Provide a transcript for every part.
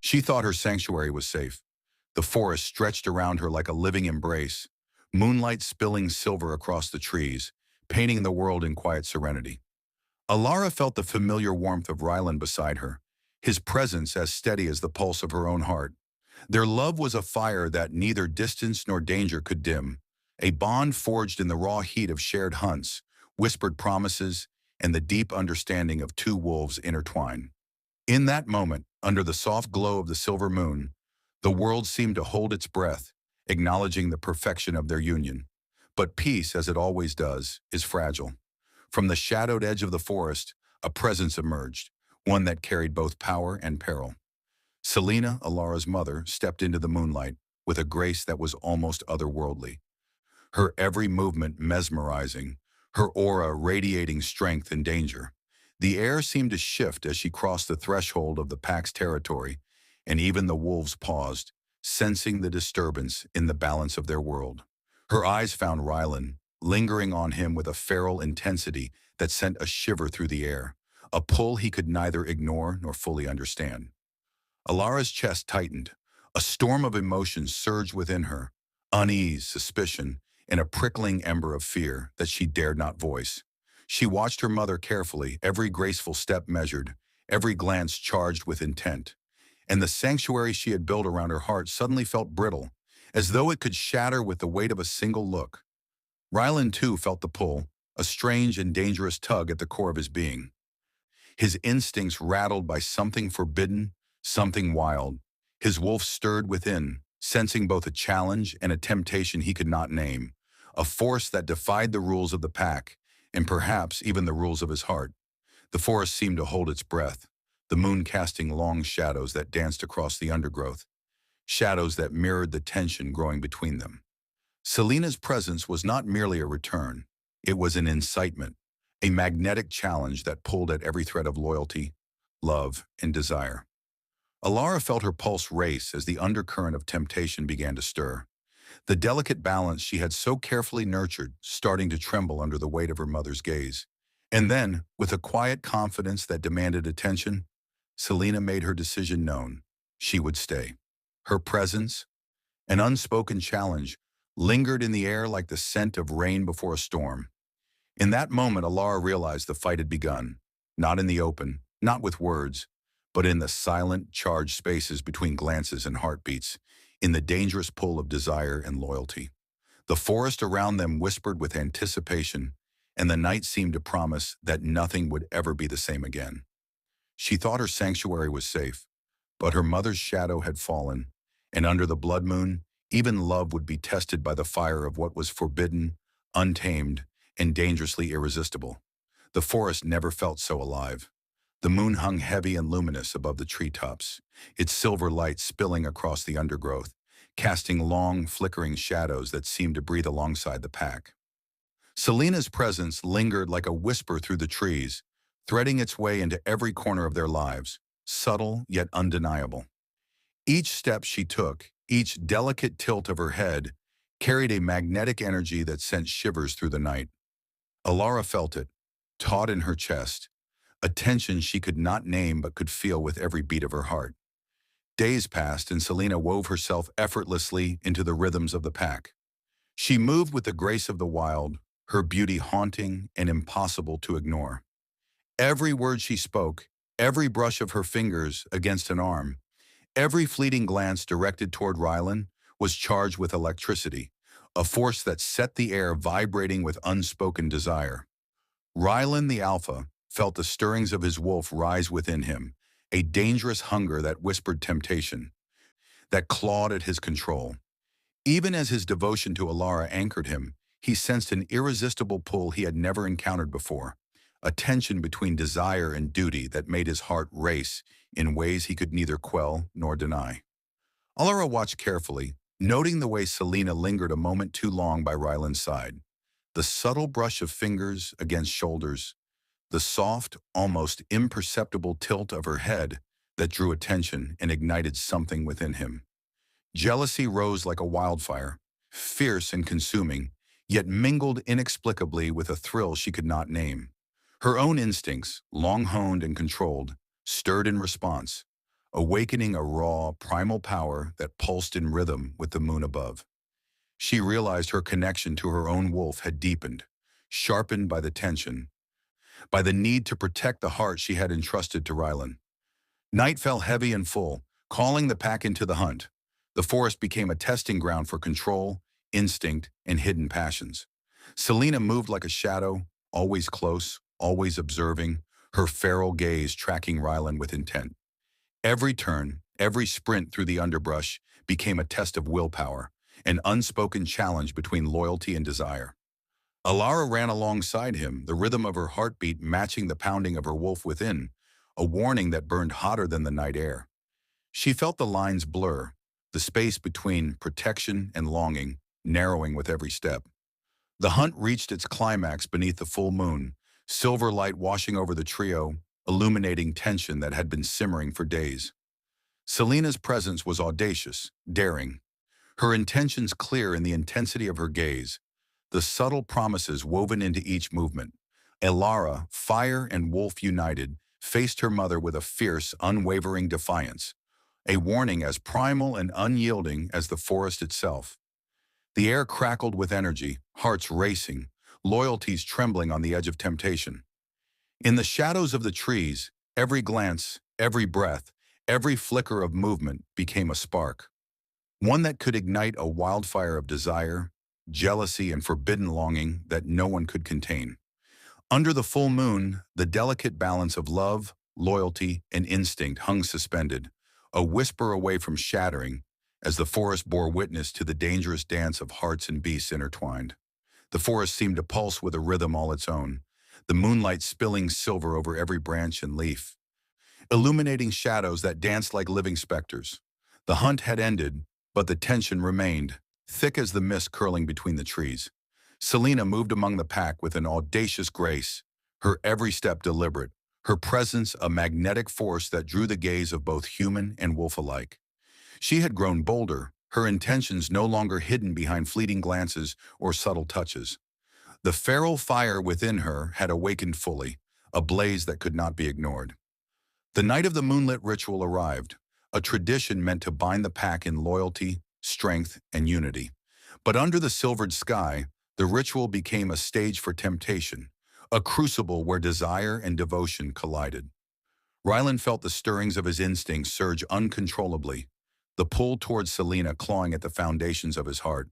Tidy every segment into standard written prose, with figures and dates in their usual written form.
She thought her sanctuary was safe. The forest stretched around her like a living embrace, moonlight spilling silver across the trees, painting the world in quiet serenity. Alara felt the familiar warmth of Rylan beside her, his presence as steady as the pulse of her own heart. Their love was a fire that neither distance nor danger could dim, a bond forged in the raw heat of shared hunts, whispered promises, and the deep understanding of two wolves intertwined. In that moment, under the soft glow of the silver moon, the world seemed to hold its breath, acknowledging the perfection of their union. But peace, as it always does, is fragile. From the shadowed edge of the forest, a presence emerged, one that carried both power and peril. Selena, Alara's mother, stepped into the moonlight with a grace that was almost otherworldly, her every movement mesmerizing, her aura radiating strength and danger. The air seemed to shift as she crossed the threshold of the pack's territory, and even the wolves paused, sensing the disturbance in the balance of their world. Her eyes found Rylan, lingering on him with a feral intensity that sent a shiver through the air, a pull he could neither ignore nor fully understand. Alara's chest tightened. A storm of emotions surged within her, unease, suspicion, and a prickling ember of fear that she dared not voice. She watched her mother carefully, every graceful step measured, every glance charged with intent. And the sanctuary she had built around her heart suddenly felt brittle, as though it could shatter with the weight of a single look. Rylan, too, felt the pull, a strange and dangerous tug at the core of his being. His instincts rattled by something forbidden, something wild. His wolf stirred within, sensing both a challenge and a temptation he could not name, a force that defied the rules of the pack, and perhaps even the rules of his heart. The forest seemed to hold its breath, the moon casting long shadows that danced across the undergrowth, shadows that mirrored the tension growing between them. Selena's presence was not merely a return, it was an incitement, a magnetic challenge that pulled at every thread of loyalty, love, and desire. Alara felt her pulse race as the undercurrent of temptation began to stir, the delicate balance she had so carefully nurtured starting to tremble under the weight of her mother's gaze. And then, with a quiet confidence that demanded attention, Selena made her decision known. She would stay. Her presence, an unspoken challenge, lingered in the air like the scent of rain before a storm. In that moment, Alara realized the fight had begun, not in the open, not with words, but in the silent, charged spaces between glances and heartbeats, in the dangerous pull of desire and loyalty. The forest around them whispered with anticipation, and the night seemed to promise that nothing would ever be the same again. She thought her sanctuary was safe, but her mother's shadow had fallen, and under the blood moon, even love would be tested by the fire of what was forbidden, untamed, and dangerously irresistible. The forest never felt so alive. The moon hung heavy and luminous above the treetops, its silver light spilling across the undergrowth, casting long, flickering shadows that seemed to breathe alongside the pack. Selena's presence lingered like a whisper through the trees, threading its way into every corner of their lives, subtle yet undeniable. Each step she took, each delicate tilt of her head, carried a magnetic energy that sent shivers through the night. Alara felt it, taut in her chest, a tension she could not name but could feel with every beat of her heart. Days passed and Selena wove herself effortlessly into the rhythms of the pack. She moved with the grace of the wild, her beauty haunting and impossible to ignore. Every word she spoke, every brush of her fingers against an arm, every fleeting glance directed toward Rylan was charged with electricity, a force that set the air vibrating with unspoken desire. Rylan the Alpha felt the stirrings of his wolf rise within him, a dangerous hunger that whispered temptation, that clawed at his control. Even as his devotion to Alara anchored him, he sensed an irresistible pull he had never encountered before, a tension between desire and duty that made his heart race in ways he could neither quell nor deny. Alara watched carefully, noting the way Selena lingered a moment too long by Rylan's side. The subtle brush of fingers against shoulders, the soft, almost imperceptible tilt of her head that drew attention and ignited something within him. Jealousy rose like a wildfire, fierce and consuming, yet mingled inexplicably with a thrill she could not name. Her own instincts, long honed and controlled, stirred in response, awakening a raw, primal power that pulsed in rhythm with the moon above. She realized her connection to her own wolf had deepened, sharpened by the tension, by the need to protect the heart she had entrusted to Rylan. Night fell heavy and full, calling the pack into the hunt. The forest became a testing ground for control, instinct, and hidden passions. Selena moved like a shadow, always close, always observing, her feral gaze tracking Rylan with intent. Every turn, every sprint through the underbrush became a test of willpower, an unspoken challenge between loyalty and desire. Alara ran alongside him, the rhythm of her heartbeat matching the pounding of her wolf within, a warning that burned hotter than the night air. She felt the lines blur, the space between protection and longing narrowing with every step. The hunt reached its climax beneath the full moon, silver light washing over the trio, illuminating tension that had been simmering for days. Selena's presence was audacious, daring, her intentions clear in the intensity of her gaze, the subtle promises woven into each movement. Alara, fire and wolf united, faced her mother with a fierce, unwavering defiance, a warning as primal and unyielding as the forest itself. The air crackled with energy, hearts racing, loyalties trembling on the edge of temptation. In the shadows of the trees, every glance, every breath, every flicker of movement became a spark, one that could ignite a wildfire of desire, jealousy, and forbidden longing that no one could contain. Under the full moon, the delicate balance of love, loyalty, and instinct hung suspended, a whisper away from shattering, as the forest bore witness to the dangerous dance of hearts and beasts intertwined. The forest seemed to pulse with a rhythm all its own, the moonlight spilling silver over every branch and leaf, illuminating shadows that danced like living specters. The hunt had ended, but the tension remained, thick as the mist curling between the trees. Selena moved among the pack with an audacious grace, her every step deliberate, her presence a magnetic force that drew the gaze of both human and wolf alike. She had grown bolder, her intentions no longer hidden behind fleeting glances or subtle touches. The feral fire within her had awakened fully, a blaze that could not be ignored. The night of the moonlit ritual arrived, a tradition meant to bind the pack in loyalty, strength, and unity. But under the silvered sky, the ritual became a stage for temptation, a crucible where desire and devotion collided. Rylan felt the stirrings of his instincts surge uncontrollably, the pull towards Selena clawing at the foundations of his heart.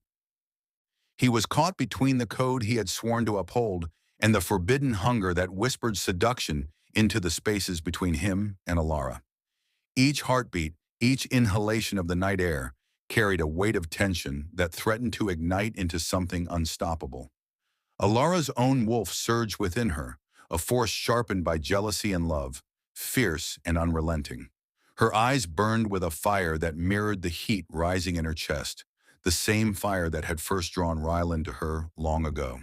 He was caught between the code he had sworn to uphold and the forbidden hunger that whispered seduction into the spaces between him and Alara. Each heartbeat, each inhalation of the night air, carried a weight of tension that threatened to ignite into something unstoppable. Alara's own wolf surged within her, a force sharpened by jealousy and love, fierce and unrelenting. Her eyes burned with a fire that mirrored the heat rising in her chest, the same fire that had first drawn Rylan to her long ago.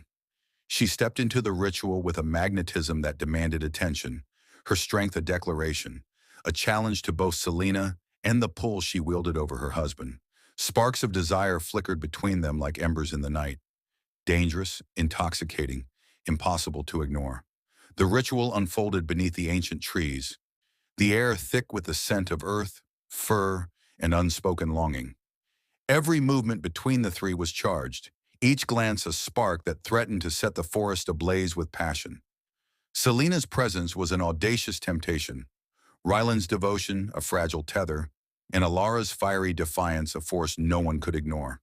She stepped into the ritual with a magnetism that demanded attention, her strength a declaration, a challenge to both Selena and the pull she wielded over her husband. Sparks of desire flickered between them like embers in the night. Dangerous, intoxicating, impossible to ignore. The ritual unfolded beneath the ancient trees, the air thick with the scent of earth, fur, and unspoken longing. Every movement between the three was charged, each glance a spark that threatened to set the forest ablaze with passion. Selena's presence was an audacious temptation, Rylan's devotion a fragile tether, and Alara's fiery defiance a force no one could ignore.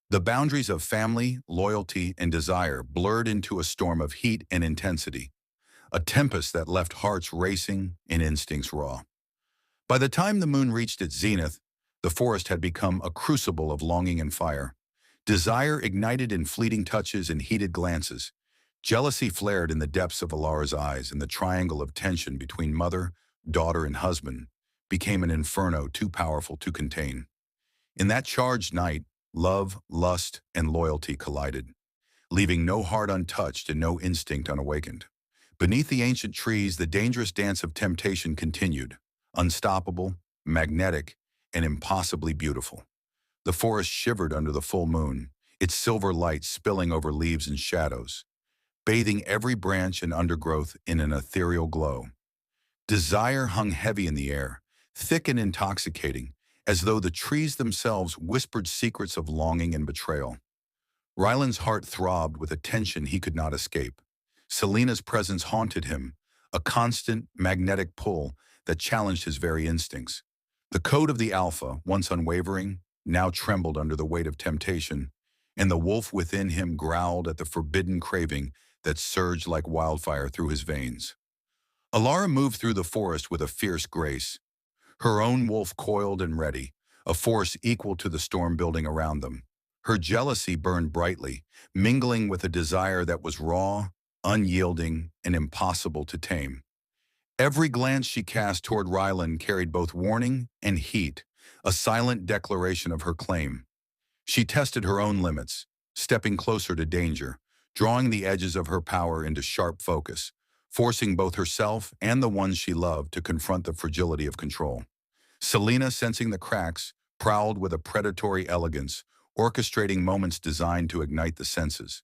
The boundaries of family, loyalty, and desire blurred into a storm of heat and intensity, a tempest that left hearts racing and instincts raw. By the time the moon reached its zenith, the forest had become a crucible of longing and fire. Desire ignited in fleeting touches and heated glances. Jealousy flared in the depths of Alara's eyes, and the triangle of tension between mother, daughter, and husband became an inferno too powerful to contain. In that charged night, love, lust, and loyalty collided, leaving no heart untouched and no instinct unawakened. Beneath the ancient trees, the dangerous dance of temptation continued, unstoppable, magnetic, and impossibly beautiful. The forest shivered under the full moon, its silver light spilling over leaves and shadows, bathing every branch and undergrowth in an ethereal glow. Desire hung heavy in the air, thick and intoxicating, as though the trees themselves whispered secrets of longing and betrayal. Rylan's heart throbbed with a tension he could not escape. Selena's presence haunted him, a constant, magnetic pull that challenged his very instincts. The code of the alpha, once unwavering, now trembled under the weight of temptation, and the wolf within him growled at the forbidden craving that surged like wildfire through his veins. Alara moved through the forest with a fierce grace, her own wolf coiled and ready, a force equal to the storm building around them. Her jealousy burned brightly, mingling with a desire that was raw, unyielding, and impossible to tame. Every glance she cast toward Rylan carried both warning and heat, a silent declaration of her claim. She tested her own limits, stepping closer to danger, drawing the edges of her power into sharp focus, forcing both herself and the ones she loved to confront the fragility of control. Selena, sensing the cracks, prowled with a predatory elegance, orchestrating moments designed to ignite the senses.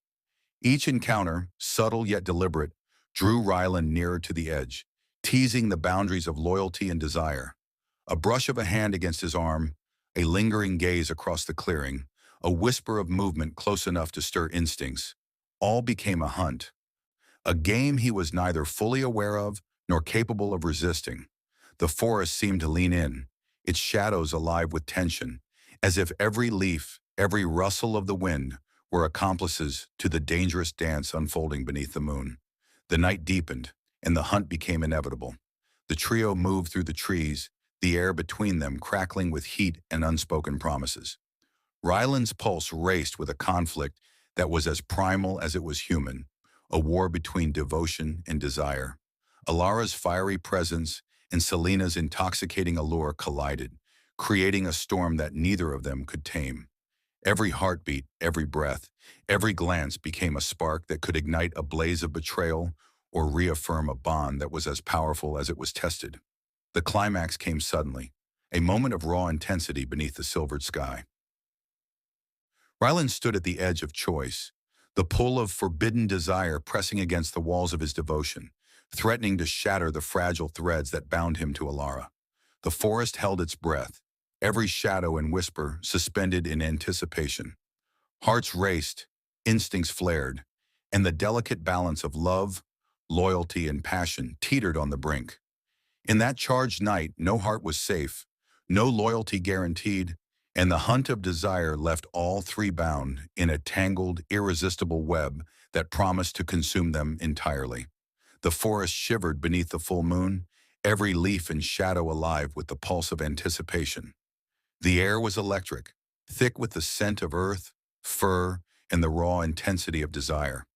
Each encounter, subtle yet deliberate, drew Rylan nearer to the edge, teasing the boundaries of loyalty and desire. A brush of a hand against his arm, a lingering gaze across the clearing, a whisper of movement close enough to stir instincts. All became a hunt, a game he was neither fully aware of nor capable of resisting. The forest seemed to lean in, its shadows alive with tension, as if every leaf, every rustle of the wind were accomplices to the dangerous dance unfolding beneath the moon. The night deepened, and the hunt became inevitable. The trio moved through the trees, the air between them crackling with heat and unspoken promises. Rylan's pulse raced with a conflict that was as primal as it was human, a war between devotion and desire. Alara's fiery presence and Selena's intoxicating allure collided, creating a storm that neither of them could tame. Every heartbeat, every breath, every glance became a spark that could ignite a blaze of betrayal or reaffirm a bond that was as powerful as it was tested. The climax came suddenly, a moment of raw intensity beneath the silvered sky. Rylan stood at the edge of choice, the pull of forbidden desire pressing against the walls of his devotion, threatening to shatter the fragile threads that bound him to Alara. The forest held its breath, every shadow and whisper suspended in anticipation. Hearts raced, instincts flared, and the delicate balance of love, loyalty, and passion teetered on the brink. In that charged night, no heart was safe, no loyalty guaranteed, and the hunt of desire left all three bound in a tangled, irresistible web that promised to consume them entirely. The forest shivered beneath the full moon, every leaf and shadow alive with the pulse of anticipation. The air was electric, thick with the scent of earth, fur, and the raw intensity of desire.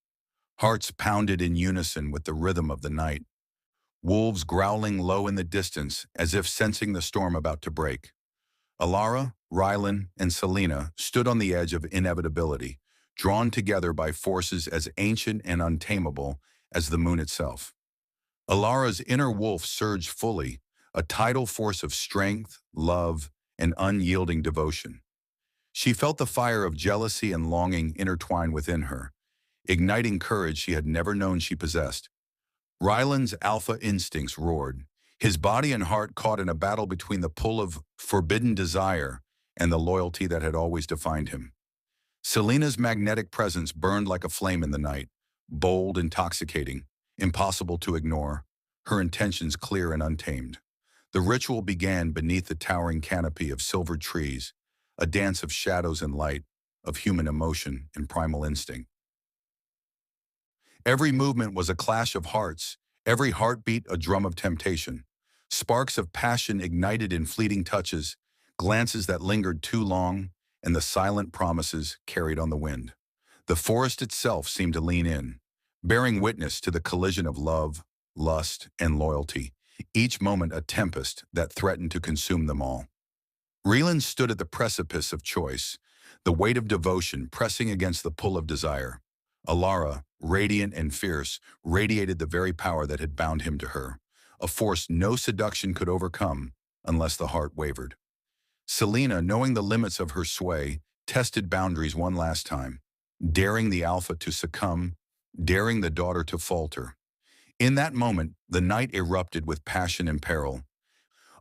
Hearts pounded in unison with the rhythm of the night, wolves growling low in the distance as if sensing the storm about to break. Alara, Rylan, and Selena stood on the edge of inevitability, drawn together by forces as ancient and untamable as the moon itself. Alara's inner wolf surged fully, a tidal force of strength, love, and unyielding devotion. She felt the fire of jealousy and longing intertwine within her, igniting courage she had never known she possessed. Rylan's alpha instincts roared, his body and heart caught in a battle between the pull of forbidden desire and the loyalty that had always defined him. Selena's magnetic presence burned like a flame in the night, bold, intoxicating, impossible to ignore, her intentions clear and untamed. The ritual began beneath the towering canopy of silvered trees, a dance of shadows and light, of human emotion and primal instinct. Every movement was a clash of hearts, every heartbeat a drum of temptation. Sparks of passion ignited in fleeting touches, glances that lingered too long, and the silent promises carried on the wind. The forest itself seemed to lean in, bearing witness to the collision of love, lust, and loyalty, each moment a tempest that threatened to consume them all. Rylan stood at the precipice of choice, the weight of devotion pressing against the pull of desire. Alara, radiant and fierce, radiated the very power that had bound him to her, a force no seduction could overcome unless the heart wavered. Selena, knowing the limits of her sway, tested boundaries one last time, daring the alpha to succumb, daring the daughter to falter. In that moment, the night erupted with passion and peril.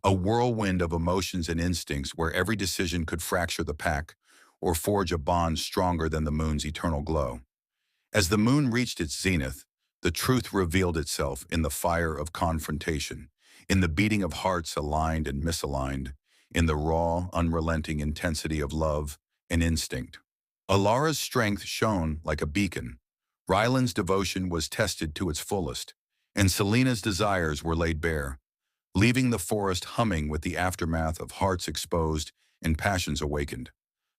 a whirlwind of emotions and instincts where every decision could fracture the pack or forge a bond stronger than the moon's eternal glow. As the moon reached its zenith, the truth revealed itself in the fire of confrontation, in the beating of hearts aligned and misaligned, in the raw, unrelenting intensity of love and instinct. Alara's strength shone like a beacon. Rylan's devotion was tested to its fullest, and Selena's desires were laid bare, leaving the forest humming with the aftermath of hearts exposed and passions awakened.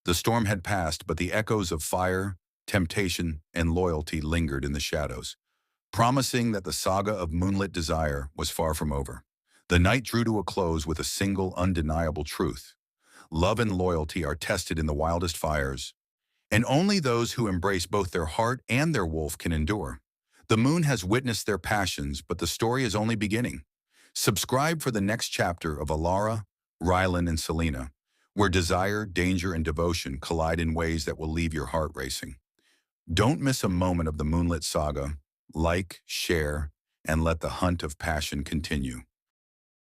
The storm had passed, but the echoes of fire, temptation, and loyalty lingered in the shadows, promising that the saga of moonlit desire was far from over. The night drew to a close with a single undeniable truth. Love and loyalty are tested in the wildest fires, and only those who embrace both their heart and their wolf can endure. The moon has witnessed their passions, but the story is only beginning. Subscribe for the next chapter of Alara, Rylan, and Selena, where desire, danger, and devotion collide in ways that will leave your heart racing. Don't miss a moment of the moonlit saga. Like, share, and let the hunt of passion continue.